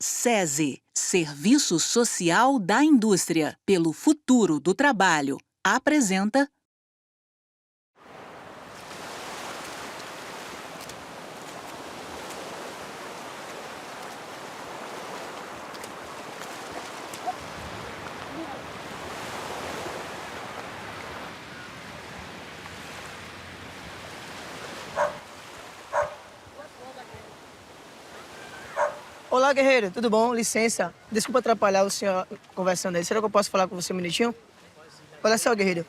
SESI, Serviço Social da Indústria, pelo futuro do trabalho, apresenta... Olá, guerreiro, tudo bom? Licença. Desculpa atrapalhar o senhor conversando aí. Será que eu posso falar com você um minutinho? Olha só, guerreiro.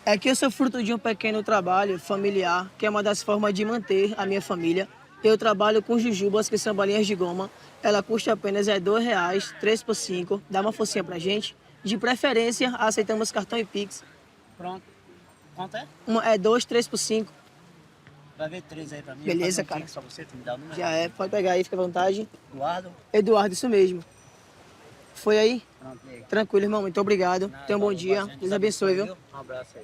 É que eu sou fruto de um pequeno trabalho familiar, que é uma das formas de manter a minha família. Eu trabalho com jujubas, que são balinhas de goma. Ela custa apenas R$2, 3 por 5. Dá uma forcinha pra gente. De preferência, aceitamos cartão e Pix. Pronto. Quanto é? É 2, 3 por 5. Vai ver 3 aí pra mim. Beleza, um cara. Só você, tu me dá o número. Já é, pode pegar aí, fica à vontade. Eduardo? Eduardo, isso mesmo. Foi aí? Pronto, e aí? Tranquilo, irmão. Muito obrigado. Nada, Tenha um bom valeu, dia. bastante. Deus abençoe, viu? Um abraço aí.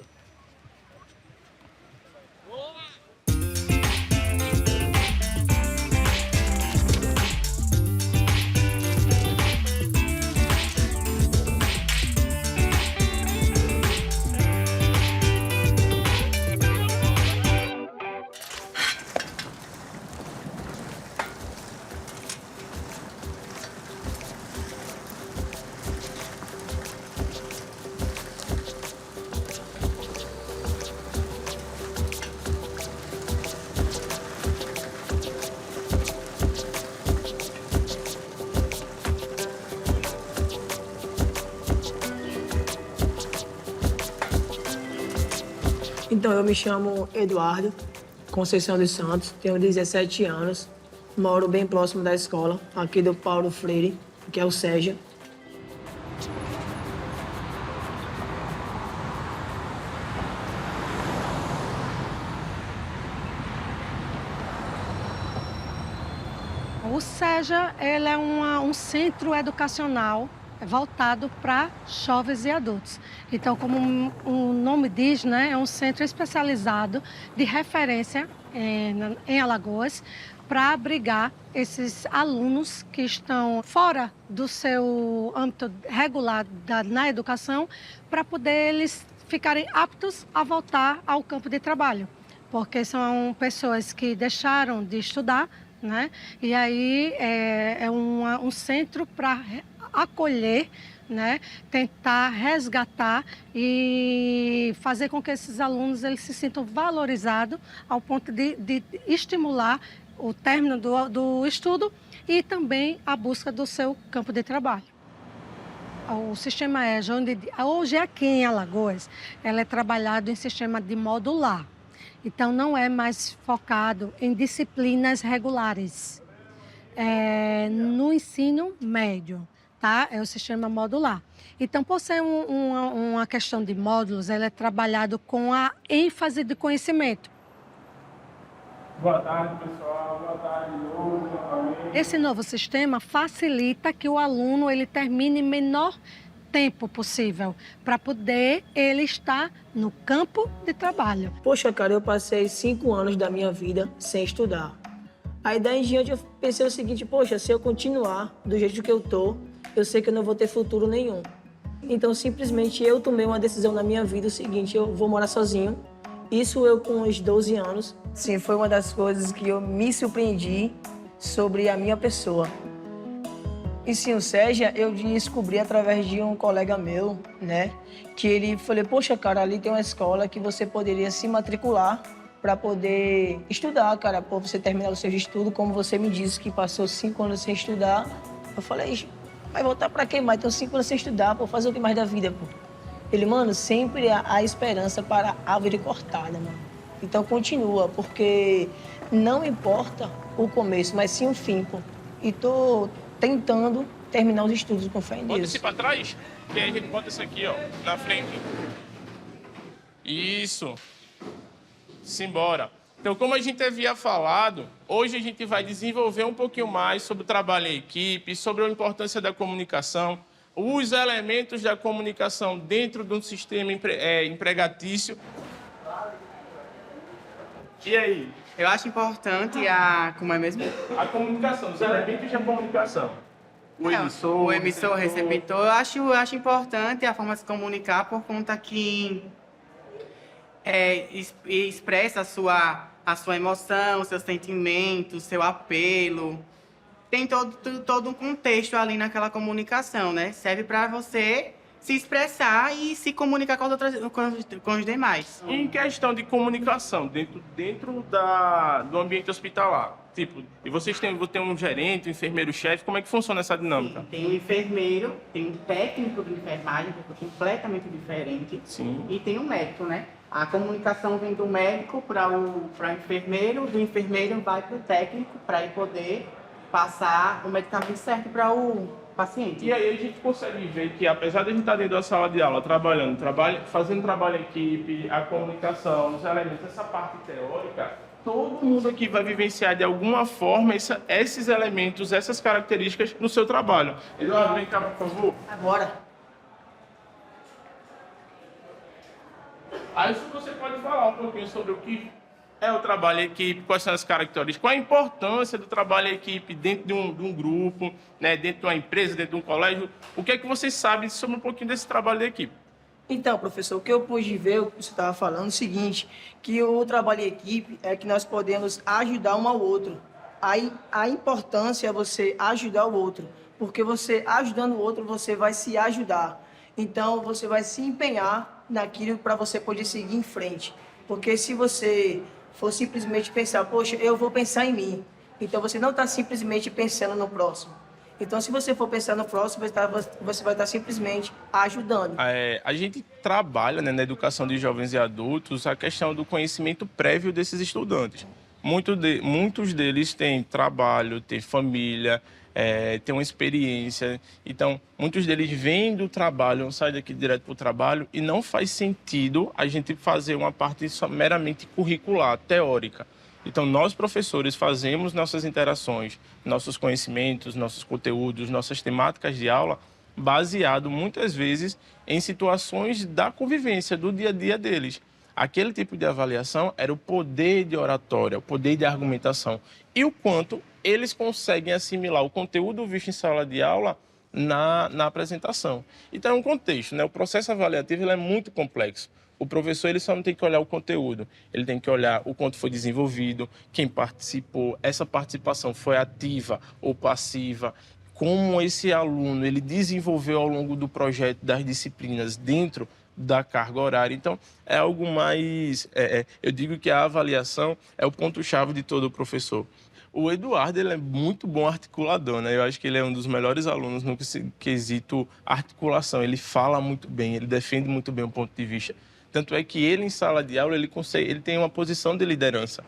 Então, eu me chamo Eduardo Conceição dos Santos, tenho 17 anos, moro bem próximo da escola, aqui do Paulo Freire, que é o SEJA. O SEJA ele é um centro educacional voltado para jovens e adultos. Então, como o nome diz, né, é um centro especializado de referência em Alagoas para abrigar esses alunos que estão fora do seu âmbito regular na educação, para poder eles ficarem aptos a voltar ao campo de trabalho, porque são pessoas que deixaram de estudar, né? E aí é um centro para acolher, né? Tentar resgatar e fazer com que esses alunos eles se sintam valorizados ao ponto de estimular o término do estudo e também a busca do seu campo de trabalho. O sistema EJA, hoje aqui em Alagoas, ela é trabalhado em sistema de modular. Então, não é mais focado em disciplinas regulares. No ensino médio, tá? É o sistema modular. Então, por ser uma questão de módulos, ela é trabalhado com a ênfase de conhecimento. Boa tarde, pessoal. Boa tarde, Esse novo sistema facilita que o aluno ele termine em menor tempo possível para poder ele estar no campo de trabalho. Poxa, cara, eu passei 5 anos da minha vida sem estudar. Aí daí em diante eu pensei o seguinte, poxa, se eu continuar do jeito que eu tô, eu sei que eu não vou ter futuro nenhum. Então simplesmente eu tomei uma decisão na minha vida, o seguinte, eu vou morar sozinho. Isso eu com uns 12 anos. Sim, foi uma das coisas que eu me surpreendi sobre a minha pessoa. E sim, o SEJA eu descobri através de um colega meu, né? Que ele falou, poxa, cara, ali tem uma escola que você poderia se matricular para poder estudar, cara, para você terminar os seus estudos, como você me disse que passou 5 anos sem estudar. Eu falei, vai voltar para quê mais? Tenho 5 anos sem estudar, pô, fazer o que mais da vida, pô? Ele, mano, sempre há esperança para a árvore cortada, mano. Então continua, porque não importa o começo, mas sim o fim, pô. E tô tentando terminar os estudos com fé em Deus. Bota esse pra trás, que aí a gente bota isso aqui, ó, na frente. Isso. Simbora. Então, como a gente havia falado, hoje a gente vai desenvolver um pouquinho mais sobre o trabalho em equipe, sobre a importância da comunicação, os elementos da comunicação dentro de um sistema empregatício. E aí? Eu acho importante como é mesmo? A comunicação, os elementos da comunicação. O emissor, receptor, eu acho importante a forma de se comunicar por conta que expressa a sua emoção, seus sentimentos, seu apelo. Tem todo um contexto ali naquela comunicação, né? Serve para você se expressar e se comunicar com os demais. Em questão de comunicação, dentro do ambiente hospitalar, tipo, e vocês têm um gerente, um enfermeiro-chefe, como é que funciona essa dinâmica? Tem um enfermeiro, tem um técnico de enfermagem, que é completamente diferente. Sim. E tem um médico, né? A comunicação vem do médico para o enfermeiro, do enfermeiro vai para o técnico para ele poder passar o medicamento certo para o paciente. E aí a gente consegue ver que, apesar de a gente estar dentro da sala de aula, fazendo trabalho em equipe, a comunicação, os elementos, essa parte teórica, todo mundo aqui vai vivenciar de alguma forma esses elementos, essas características no seu trabalho. Eduardo, vem cá, por favor. Agora, Aí você pode falar um pouquinho sobre o que é o trabalho em equipe, quais são as características, qual a importância do trabalho em equipe dentro de um grupo, né, dentro de uma empresa, dentro de um colégio. O que é que vocês sabem sobre um pouquinho desse trabalho de equipe? então, professor, o que eu pude ver, o que você estava falando, é o seguinte, que o trabalho em equipe é que nós podemos ajudar um ao outro. Aí a importância é você ajudar o outro, porque você ajudando o outro, você vai se ajudar. Então, você vai se empenhar naquilo para você poder seguir em frente. Porque se você for simplesmente pensar, poxa, eu vou pensar em mim, então você não está simplesmente pensando no próximo. Então, se você for pensar no próximo, você vai estar simplesmente ajudando. A gente trabalha, né, na educação de jovens e adultos a questão do conhecimento prévio desses estudantes. Muitos deles têm trabalho, têm família, têm uma experiência. Então, muitos deles vêm do trabalho, saem daqui direto para o trabalho e não faz sentido a gente fazer uma parte só meramente curricular, teórica. Então, nós, professores, fazemos nossas interações, nossos conhecimentos, nossos conteúdos, nossas temáticas de aula, baseado, muitas vezes, em situações da convivência, do dia a dia deles. Aquele tipo de avaliação era o poder de oratória, o poder de argumentação e o quanto eles conseguem assimilar o conteúdo visto em sala de aula na apresentação. Então, é um contexto, né? O processo avaliativo ele é muito complexo. O professor ele só não tem que olhar o conteúdo, ele tem que olhar o quanto foi desenvolvido, quem participou, essa participação foi ativa ou passiva, como esse aluno ele desenvolveu ao longo do projeto das disciplinas dentro da carga horária. Então, é algo mais... eu digo que a avaliação é o ponto-chave de todo professor. O Eduardo ele é muito bom articulador, né? Eu acho que ele é um dos melhores alunos no quesito articulação. Ele fala muito bem, ele defende muito bem o ponto de vista. Tanto é que ele, em sala de aula, ele tem uma posição de liderança.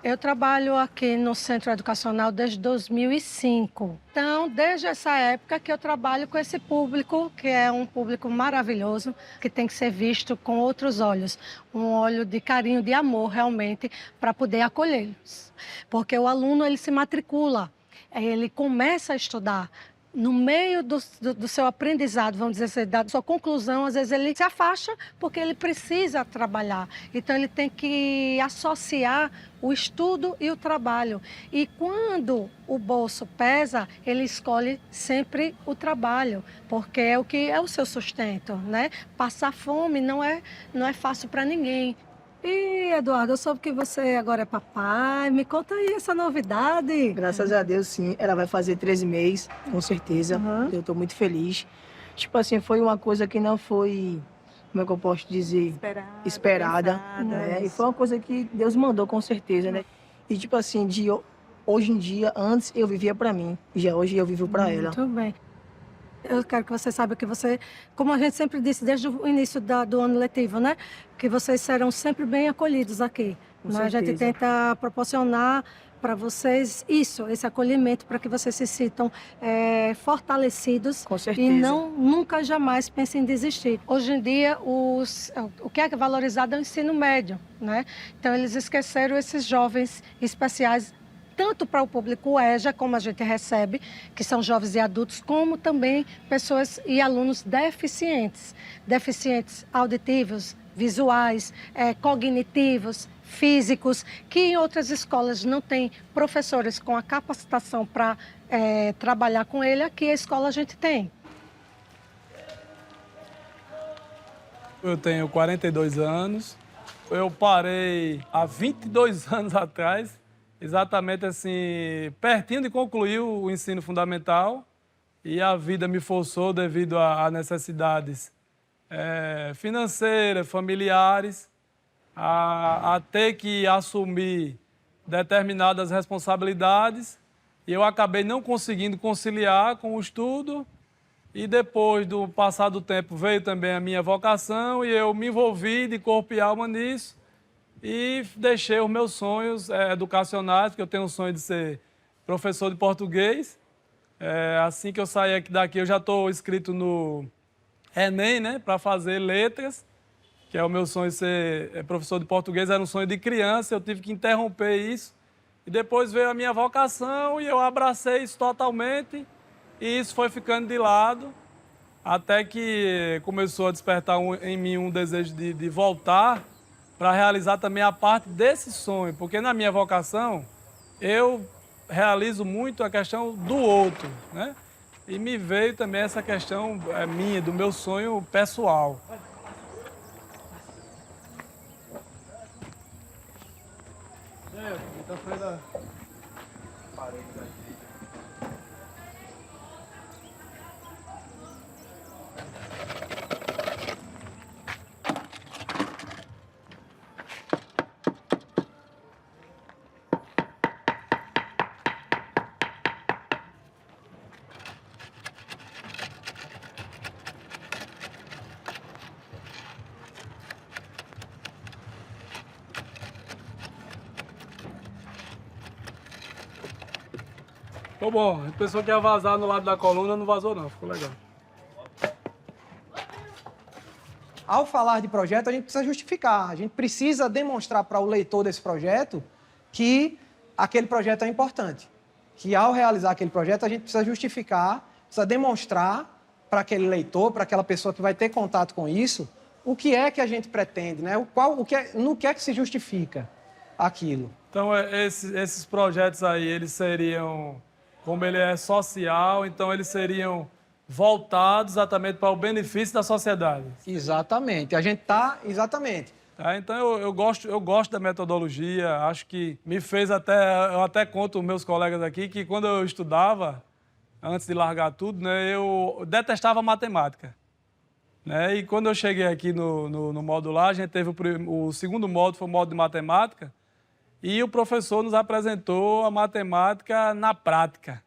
Eu trabalho aqui no Centro Educacional desde 2005. Então, desde essa época que eu trabalho com esse público, que é um público maravilhoso, que tem que ser visto com outros olhos. Um olho de carinho, de amor, realmente, para poder acolhê-los. Porque o aluno, ele se matricula, ele começa a estudar. No meio do seu aprendizado, vamos dizer assim, da sua conclusão, às vezes ele se afasta porque ele precisa trabalhar. Então, ele tem que associar o estudo e o trabalho. E quando o bolso pesa, ele escolhe sempre o trabalho, porque é o que é o seu sustento, né? Passar fome não é fácil para ninguém. E, Eduardo, eu soube que você agora é papai. Me conta aí essa novidade. Graças a Deus, sim. Ela vai fazer 13 meses, com certeza. Uhum. Eu estou muito feliz. Tipo assim, foi uma coisa que não foi, como é que eu posso dizer? Esperada, né? E foi uma coisa que Deus mandou, com certeza, né? E tipo assim, hoje em dia, antes eu vivia para mim. Já hoje eu vivo para ela. Muito bem. Eu quero que você saiba que você, como a gente sempre disse desde o início do ano letivo, né? Que vocês serão sempre bem acolhidos aqui. Com A gente certeza. tenta proporcionar para vocês esse acolhimento, para que vocês se sintam fortalecidos. Com certeza. E nunca jamais pensem em desistir. Hoje em dia, o que é valorizado é o ensino médio, né? Então, eles esqueceram esses jovens especiais, tanto para o público EJA, como a gente recebe, que são jovens e adultos, como também pessoas e alunos deficientes auditivos, visuais, cognitivos, físicos, que em outras escolas não têm professores com a capacitação para trabalhar com ele aqui, a escola a gente tem. Eu tenho 42 anos. Eu parei há 22 anos atrás, exatamente assim, pertinho de concluir o ensino fundamental. E a vida me forçou devido a necessidades financeiras, familiares, a ter que assumir determinadas responsabilidades. E eu acabei não conseguindo conciliar com o estudo. E depois do passar do tempo veio também a minha vocação e eu me envolvi de corpo e alma nisso e deixei os meus sonhos educacionais, porque eu tenho um sonho de ser professor de português. Assim que eu sair daqui, eu já estou inscrito no Enem, né, para fazer letras, que é o meu sonho de ser professor de português, era um sonho de criança, eu tive que interromper isso. E depois veio a minha vocação e eu abracei isso totalmente. E isso foi ficando de lado, até que começou a despertar em mim um desejo de voltar para realizar também a parte desse sonho. Porque na minha vocação, eu realizo muito a questão do outro, né? E me veio também essa questão minha, do meu sonho pessoal. Ficou bom. A pessoa que ia vazar no lado da coluna não vazou não, ficou legal. Ao falar de projeto, a gente precisa justificar, a gente precisa demonstrar para o leitor desse projeto que aquele projeto é importante. Que ao realizar aquele projeto, a gente precisa justificar, precisa demonstrar para aquele leitor, para aquela pessoa que vai ter contato com isso, o que é que a gente pretende, né? No que é que se justifica aquilo. Então, esses projetos aí, eles seriam, como ele é social, então eles seriam voltados exatamente para o benefício da sociedade. Exatamente. A gente está... Exatamente. Tá, então, eu gosto da metodologia, acho que me fez até... Eu até conto aos meus colegas aqui que quando eu estudava, antes de largar tudo, né, eu detestava matemática. Né? E quando eu cheguei aqui no modular, a gente teve o segundo módulo, foi o módulo de matemática, e o professor nos apresentou a matemática na prática.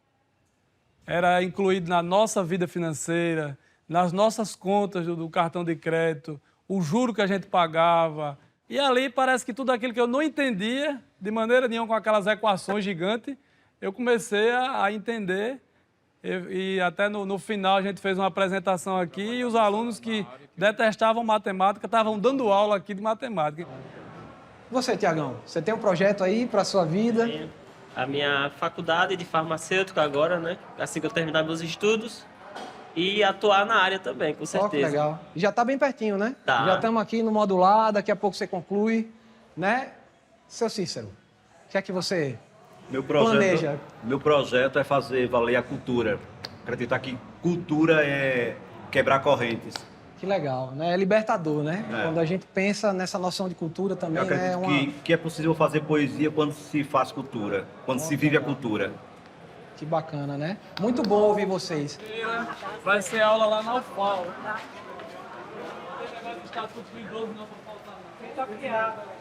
Era incluído na nossa vida financeira, nas nossas contas do cartão de crédito, o juro que a gente pagava. E ali parece que tudo aquilo que eu não entendia, de maneira nenhuma com aquelas equações gigantes, eu comecei a entender. E até no final a gente fez uma apresentação aqui e os alunos que detestavam matemática estavam dando aula aqui de matemática. Você, Tiagão, você tem um projeto aí para a sua vida? Tenho a minha faculdade de farmacêutica agora, né? Assim que eu terminar meus estudos. E atuar na área também, com certeza. Oh, que legal. E já está bem pertinho, né? Tá. Já estamos aqui no modular, daqui a pouco você conclui, né? Seu Cícero, o que é que você planeja? Meu projeto é fazer valer a cultura. Acreditar que cultura é quebrar correntes. Que legal, né? É libertador, né? É. Quando a gente pensa nessa noção de cultura também, Eu acredito que é possível fazer poesia quando se faz cultura, quando se vive a cultura. Que bacana, né? Muito bom ouvir vocês. Vai ser aula lá na UFAL. Tem negócio de estatuto do idoso não para faltar não. Quem tá piada?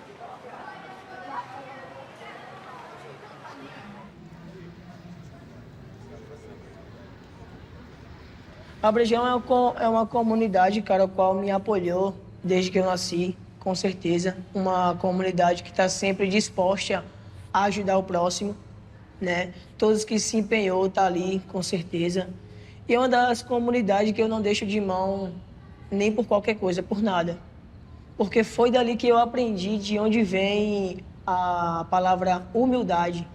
A Brejão é uma comunidade, cara, a qual me apoiou desde que eu nasci, com certeza. Uma comunidade que está sempre disposta a ajudar o próximo, né? Todos que se empenhou tá ali, com certeza. E é uma das comunidades que eu não deixo de mão nem por qualquer coisa, por nada. Porque foi dali que eu aprendi de onde vem a palavra humildade.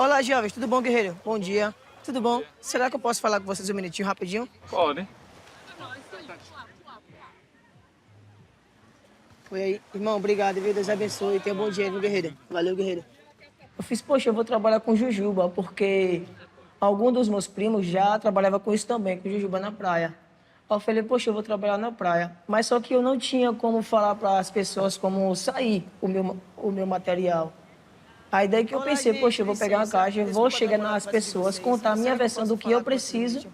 Olá, jovens. Tudo bom, guerreiro? Bom dia. Tudo bom? Será que eu posso falar com vocês um minutinho, rapidinho? Pode. Oi aí. Irmão, obrigado, viu? Deus abençoe. Tenha um bom dia, viu, guerreiro? Valeu, guerreiro. Eu fiz, poxa, eu vou trabalhar com jujuba, porque algum dos meus primos já trabalhava com isso também, com jujuba na praia. Aí eu falei, poxa, eu vou trabalhar na praia. Mas só que eu não tinha como falar para as pessoas como sair o meu material. Aí daí que eu pensei, poxa, eu vou pegar uma caixa, vou chegar nas pessoas, contar a minha versão do que eu preciso,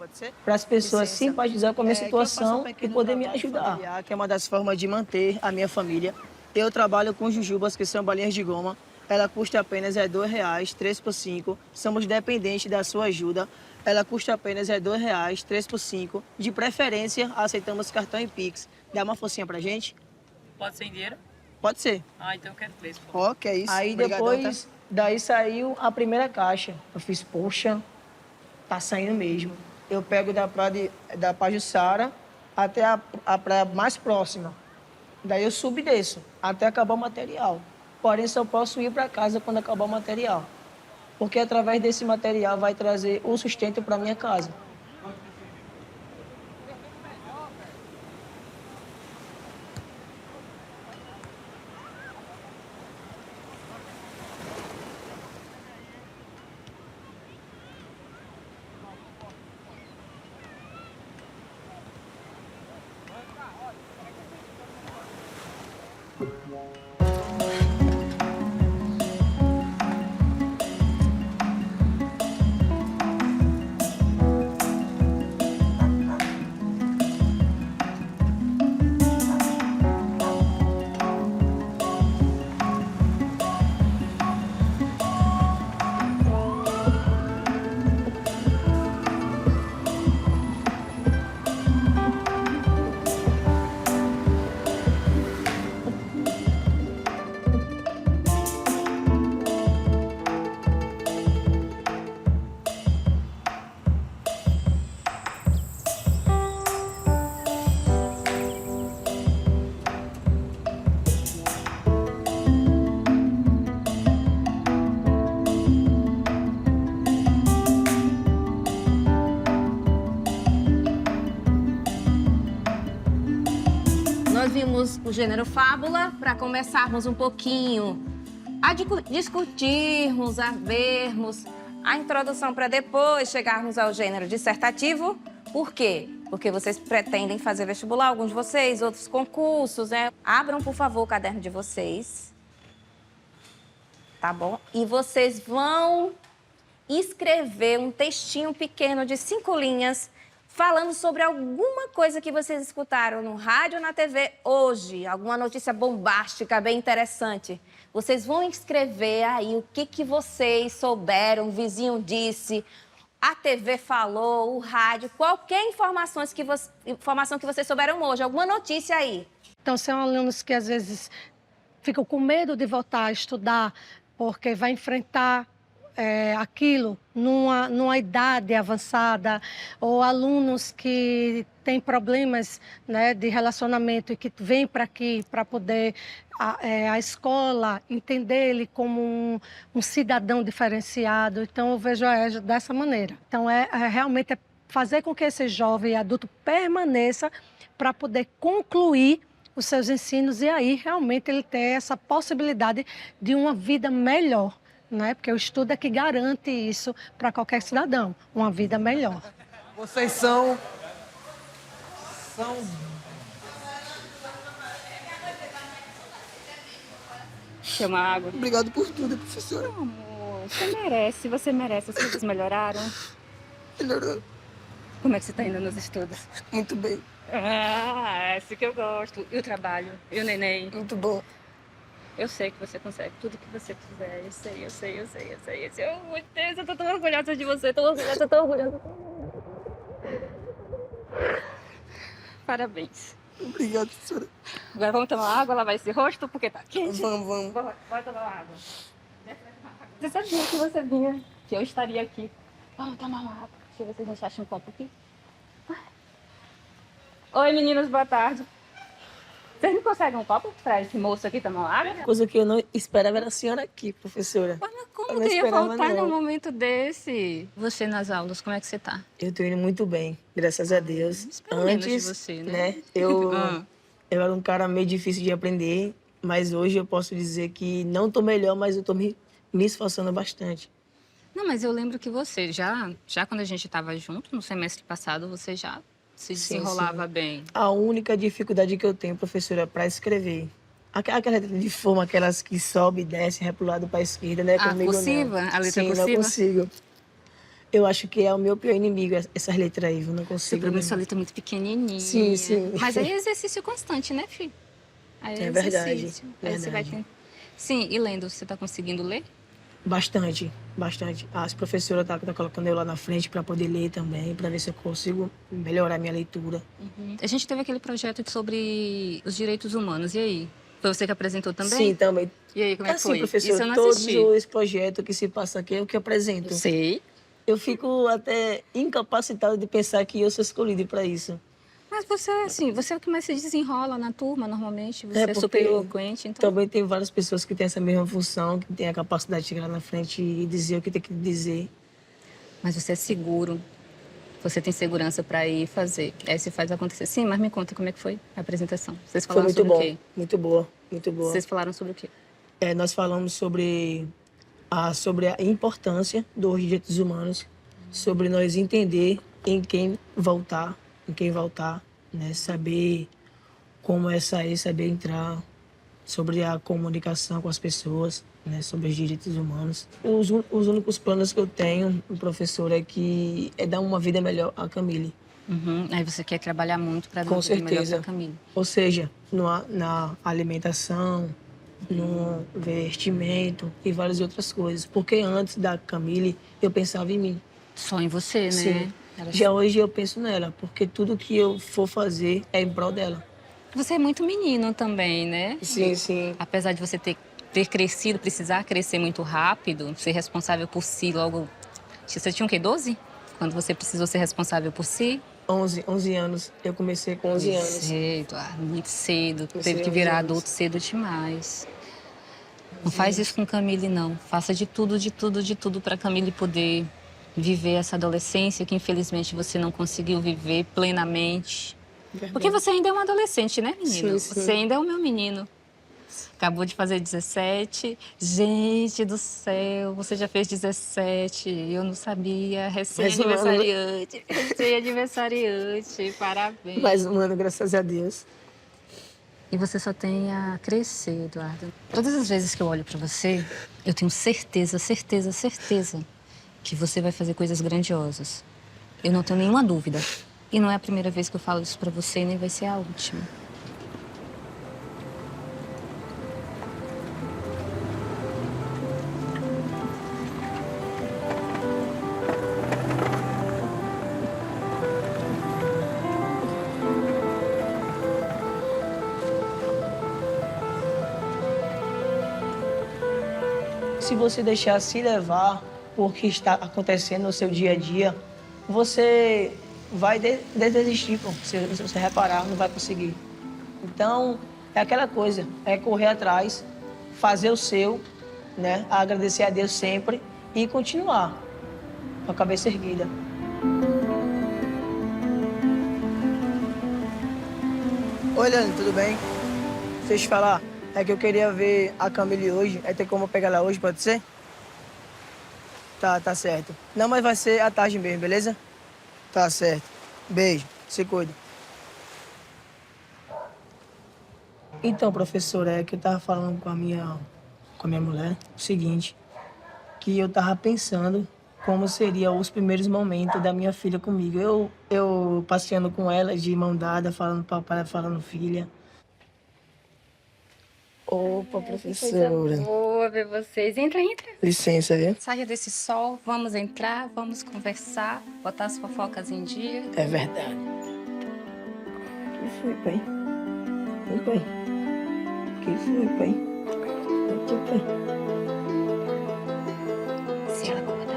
para as pessoas simpatizar com a minha situação e poder me ajudar. Que é uma das formas de manter a minha família. Eu trabalho com jujubas, que são balinhas de goma. Ela custa apenas R$2, 3 por 5. Somos dependentes da sua ajuda. Ela custa apenas R$2, 3 por 5. De preferência, aceitamos cartão e Pix. Dá uma forcinha pra gente? Pode ser em dinheiro? Pode ser. Ah, então eu quero 3, pô. Ó, que é isso. Aí depois, daí saiu a primeira caixa. Eu fiz, poxa, tá saindo mesmo. Eu pego da Pajuçara até a praia mais próxima. Daí eu subo e desço, até acabar o material. Porém, só posso ir para casa quando acabar o material. Porque através desse material vai trazer o sustento para minha casa. Nós vimos o gênero fábula para começarmos um pouquinho a discutirmos, a vermos a introdução para depois chegarmos ao gênero dissertativo. Por quê? Porque vocês pretendem fazer vestibular, alguns de vocês, outros concursos, né? Abram, por favor, o caderno de vocês. Tá bom? E vocês vão escrever um textinho pequeno de 5 linhas falando sobre alguma coisa que vocês escutaram no rádio ou na TV hoje, alguma notícia bombástica, bem interessante. Vocês vão escrever aí o que vocês souberam, o vizinho disse, a TV falou, o rádio, qualquer informação que vocês souberam hoje, alguma notícia aí. Então, são alunos que às vezes ficam com medo de voltar a estudar porque vai enfrentar aquilo numa idade avançada, ou alunos que têm problemas, né, de relacionamento e que vêm para aqui para poder a escola entender ele como um cidadão diferenciado. Então, eu vejo a EJA dessa maneira. Então, realmente fazer com que esse jovem adulto permaneça para poder concluir os seus ensinos e aí realmente ele ter essa possibilidade de uma vida melhor. Né? Porque o estudo é que garante isso para qualquer cidadão, uma vida melhor. Vocês são... Chama água. Obrigado por tudo, professora. Amor, você merece. As coisas melhoraram? Melhorou. Como é que você está indo nos estudos? Muito bem. Ah, é isso que eu gosto. E o trabalho? E o neném? Muito bom. Eu sei que você consegue tudo que você quiser. Eu sei. Oh, meu Deus, eu tô tão orgulhosa de você. Tô orgulhosa. Parabéns. Obrigado, professora. Agora vamos tomar água, lavar esse rosto, porque tá quente. Vamos. Bora tomar água. Você sabia que você vinha, que eu estaria aqui. Vamos tomar uma água. Deixa eu ver se a gente acha um copo aqui. Oi, meninas, boa tarde. Vocês não conseguem um copo para esse moço aqui tomar água? Coisa que eu não esperava era a senhora aqui, professora. Mas Eu como não que ia esperava, faltar não. num momento desse? Você nas aulas, como é que você tá? Eu tô indo muito bem, graças a Deus. Pelo menos de Antes, você, né? eu Ah. era um cara meio difícil de aprender, mas hoje eu posso dizer que não tô melhor, mas eu tô me esforçando bastante. Não, mas eu lembro que você, já quando a gente estava junto, no semestre passado, você já se Sim, desenrolava sim. bem. A única dificuldade que eu tenho, professora, é para escrever. Aquela de forma, aquelas que sobe e desce, vai pro lado para a esquerda, né? A Comigo cursiva? não. A letra Sim, cursiva? não consigo. Eu acho que é o meu pior inimigo, essas letras aí, eu não Seu consigo. problema é não. sua letra muito pequenininha. Sim, sim. Mas aí é exercício constante, né, filho? Aí É verdade, exercício. Aí você vai verdade. Sim, e lendo, você tá conseguindo ler? Bastante, bastante. As professoras tá colocando eu lá na frente para poder ler também, para ver se eu consigo melhorar minha leitura. A gente teve aquele projeto sobre os direitos humanos, e aí? Foi você que apresentou também? Sim, também. E aí, como é que Assim, foi? professor, Isso eu não todos assisti. os projetos que se passam aqui é o que eu apresento. Sei. Eu fico até incapacitado de pensar que eu sou escolhido para isso. Mas você, assim, você é o que mais se desenrola na turma, normalmente. Você é porque super eloquente, então... Também tem várias pessoas que têm essa mesma função, que têm a capacidade de chegar lá na frente e dizer o que tem que dizer. Mas você é seguro. Você tem segurança para ir fazer. Aí você faz acontecer. Sim, mas me conta como é que foi a apresentação. Vocês Foi falaram muito sobre bom, o quê? muito boa, muito boa. Vocês falaram sobre o quê? Nós falamos sobre a importância dos direitos humanos, sobre nós entender em quem voltar, né? Saber como é sair, saber entrar, sobre a comunicação com as pessoas, né? Sobre os direitos humanos. Os únicos planos que eu tenho, professor, é dar uma vida melhor à Camille. Aí você quer trabalhar muito para dar Com uma vida melhor certeza. para Camille. Ou seja, na alimentação, no vestimento e várias outras coisas. Porque antes da Camille, eu pensava em mim. Só em você, né? Sim. Ela- Já hoje eu penso nela, porque tudo que eu for fazer é em prol dela. Você é muito menino também, né? Sim, sim. Apesar de você ter crescido, precisar crescer muito rápido, ser responsável por si logo... Você tinha o quê, 12? Quando você precisou ser responsável por si? 11 anos. Eu comecei com 11 anos. Cedo, muito cedo. Comecei Teve que 11 virar anos. adulto cedo demais. Não faz isso com Camille, não. Faça de tudo para Camille poder viver essa adolescência que infelizmente você não conseguiu viver plenamente. Verdade. Porque você ainda é um adolescente, né, menino? Sim, sim. Você ainda é o meu menino. Acabou de fazer 17. Gente do céu, você já fez 17. Eu não sabia. Recém-aniversariante. Recém-aniversariante. Parabéns. Mais um ano, graças a Deus. E você só tem a crescer, Eduardo. Todas as vezes que eu olho pra você, eu tenho certeza que você vai fazer coisas grandiosas. Eu não tenho nenhuma dúvida. E não é a primeira vez que eu falo isso pra você, nem vai ser a última. Se você deixar se levar por que está acontecendo no seu dia a dia, você vai desistir, pô. Se você reparar, não vai conseguir. Então, é aquela coisa, é correr atrás, fazer o seu, né? Agradecer a Deus sempre e continuar com a cabeça erguida. Oi, Leandro, tudo bem? Deixa eu te falar, é que eu queria ver a Camille hoje. Tem como eu pegar ela hoje, pode ser? Tá certo. Não, mas vai ser à tarde mesmo, beleza? Tá certo. Beijo, se cuida. Então, professora, é que eu tava falando com a minha mulher o seguinte, que eu tava pensando como seriam os primeiros momentos da minha filha comigo. Eu passeando com ela de mão dada, falando papai, falando filha. Opa, professora. Boa ver vocês. Entra. Licença, viu? Saia desse sol, vamos entrar, vamos conversar, botar as fofocas em dia. É verdade. Que foi, pai? Oi, pai. Que foi, pai? Que pai? Se ela acordar.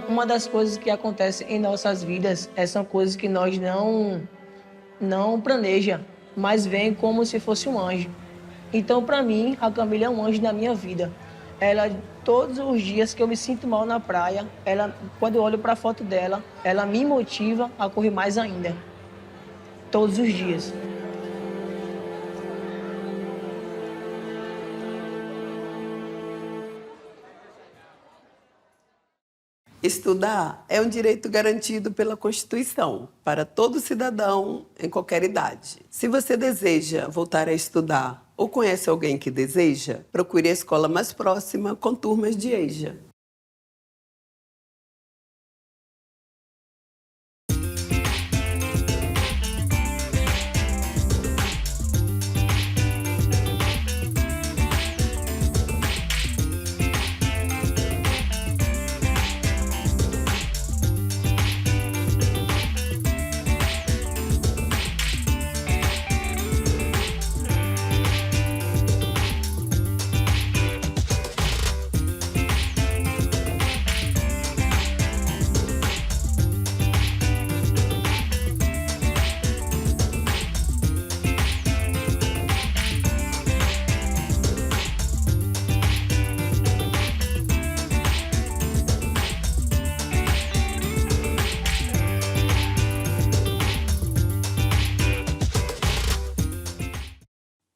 Uma das coisas que acontecem em nossas vidas são coisas que nós não planeja, mas vem como se fosse um anjo. Então, para mim, a Camila é um anjo na minha vida. Ela, todos os dias que eu me sinto mal na praia, quando eu olho para a foto dela, ela me motiva a correr mais ainda. Todos os dias. Estudar é um direito garantido pela Constituição para todo cidadão em qualquer idade. Se você deseja voltar a estudar ou conhece alguém que deseja, procure a escola mais próxima com turmas de EJA.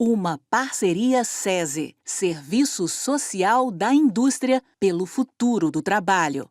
Uma parceria SESI, Serviço Social da Indústria pelo Futuro do Trabalho.